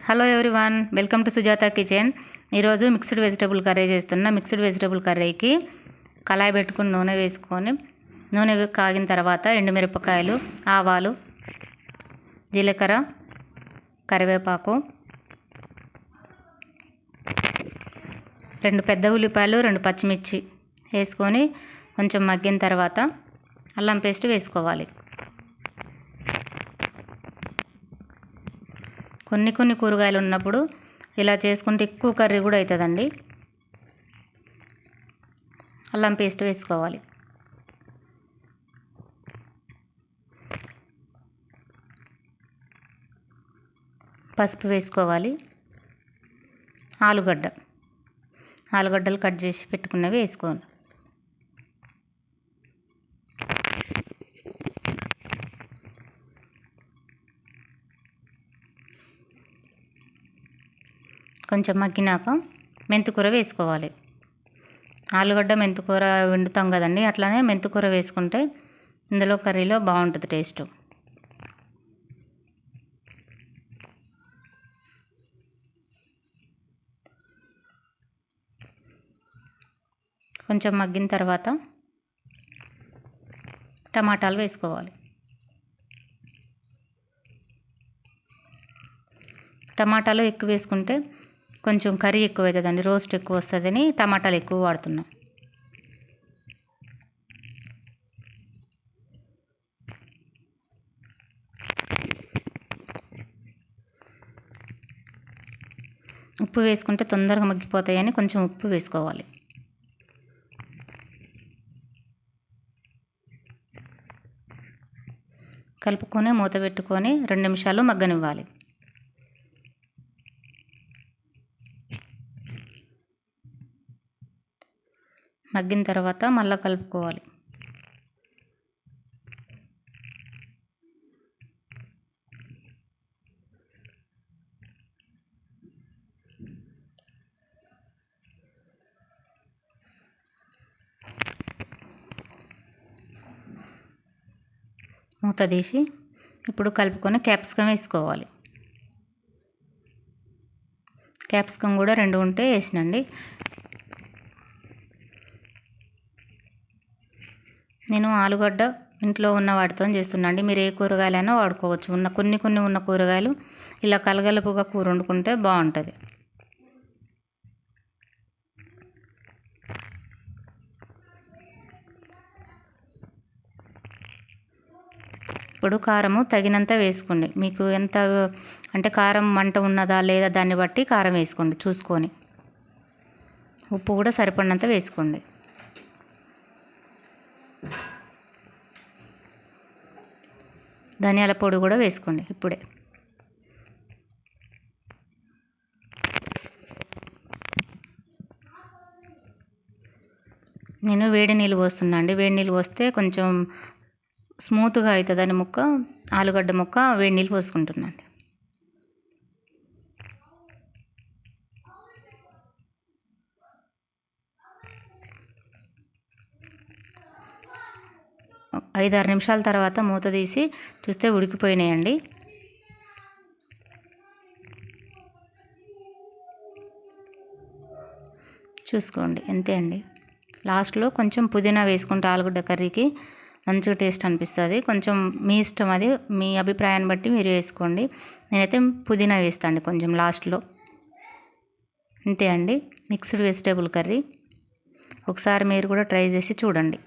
Hello everyone, welcome to Sujatha kitchen. ఈరోజు mixed vegetable curry చేస్తున్నా. Mixed vegetable కర్రీకి కళాయి పెట్టుకుని నూనె వేసుకొని నూనె కాగిన తర్వాత ఎండుమిరపకాయలు, ఆవాలు, జీలకర్ర, కరివేపాకు, 2 పెద్ద ఉల్లిపాయలు, 2 పచ్చిమిర్చి వేసుకొని కొంచెం మగ్గిన తర్వాత అల్లం పేస్ట్ వేసుకోవాలి. కొన్ని కూరగాయలు ఉన్నప్పుడు ఇలా చేసుకుంటే ఎక్కువ కర్రీ కూడా అవుతుందండి. అల్లం పేస్ట్ వేసుకోవాలి. పసుపు వేసుకోవాలి. ఆలుగడ్డలు కట్ చేసి పెట్టుకున్నవి వేసుకోవాలి. కొంచెం మగ్గినాక మెంతికూర వేసుకోవాలి. ఆలుగడ్డ మెంతికూర వండుతాం కదండి, అట్లానే మెంతికూర వేసుకుంటే ఇందులో కర్రీలో బాగుంటుంది టేస్ట్. కొంచెం మగ్గిన తర్వాత టమాటాలు వేసుకోవాలి. టమాటాలు ఎక్కువ వేసుకుంటే కొంచెం కర్రీ ఎక్కువ అవుతుందండి, రోస్ట్ ఎక్కువ వస్తుందని టమాటాలు ఎక్కువ వాడుతున్నాం. ఉప్పు వేసుకుంటే తొందరగా మగ్గిపోతాయని కొంచెం ఉప్పు వేసుకోవాలి. కలుపుకొని మూత పెట్టుకొని 2 నిమిషాలు మగ్గనివ్వాలి. మగ్గిన తర్వాత మళ్ళీ కలుపుకోవాలి. మూత తీసి ఇప్పుడు కలుపుకొని క్యాప్సికం వేసుకోవాలి. క్యాప్సికం కూడా 2 ఉంటే వేసినండి. నేను ఆలుగడ్డ ఇంట్లో ఉన్న వాటితో చేస్తున్నాండి. మీరు ఏ కూరగాయలైనా వాడుకోవచ్చు. కొన్ని ఉన్న కూరగాయలు ఇలా కలగలుపుగా కూర వండుకుంటే బాగుంటుంది. ఇప్పుడు కారము తగినంత వేసుకోండి. మీకు ఎంత అంటే కారం మంట ఉన్నదా లేదా దాన్ని బట్టి కారం వేసుకోండి చూసుకొని. ఉప్పు కూడా సరిపడినంత వేసుకోండి. ధనియాల పొడి కూడా వేసుకోండి ఇప్పుడే. నేను వేడి నీళ్ళు పోస్తున్నా అండి. వేడి నీళ్ళు పోస్తే కొంచెం స్మూత్గా అవుతుందని ఆలుగడ్డ ముక్క వేడి నీళ్ళు పోసుకుంటున్నాను. ఒక 5-6 నిమిషాల తర్వాత మూత తీసి చూస్తే ఉడికిపోయినాయండి. చూసుకోండి, అంతే అండి. లాస్ట్లో కొంచెం పుదీనా వేసుకుంటే ఆలుగడ్డ కర్రీకి మంచిగా టేస్ట్ అనిపిస్తుంది. కొంచెం మీ ఇష్టం, అది మీ అభిప్రాయాన్ని బట్టి మీరు వేసుకోండి. నేనైతే పుదీనా వేస్తాను కొంచెం లాస్ట్లో. అంతే అండి, మిక్స్డ్ వెజిటేబుల్ కర్రీ. ఒకసారి మీరు కూడా ట్రై చేసి చూడండి.